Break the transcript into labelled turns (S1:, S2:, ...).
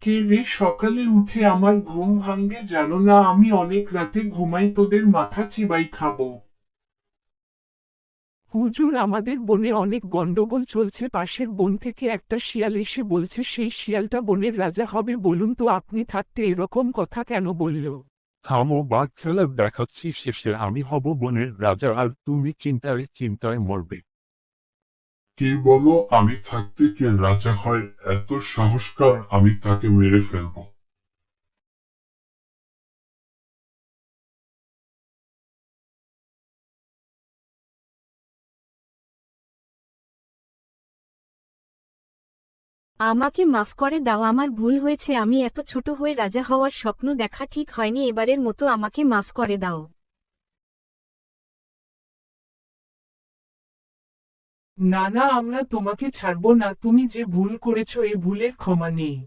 S1: কে রে সকালে উঠে আমার ঘুম ভাঙ্গে জানো না আমি অনেক রাতে ঘুমাই তোদের মাথা চিবাই খাবো।
S2: হুজুর, আমাদের বনে অনেক গন্ডগোল চলছে। পাশের বন থেকে একটা শিয়াল এসে বলছে সেই শিয়ালটা বনের রাজা হবে। বলুন তো, আপনি থাকতে এরকম কথা কেন বলল?
S3: থামো, বাঘ খেলা দেখাচ্ছি, শেষে আমি হব বনের রাজা আর তুমি চিন্তায় চিন্তায় মরবে।
S1: কে বলো আমি থাকতে কে রাজা হয়? এত সাহসকার, আমি তাকে মেরে ফেলবো।
S4: আমাকে মাফ করে দাও, আমার ভুল হয়েছে। আমি এত ছোট হয়ে রাজা হওয়ার স্বপ্ন দেখা ঠিক হয়নি। এবারের মতো আমাকে মাফ করে দাও।
S2: না না, আমরা তোমাকে ছাড়বো না। তুমি যে ভুল করেছো, এ ভুলের ক্ষমা নেই।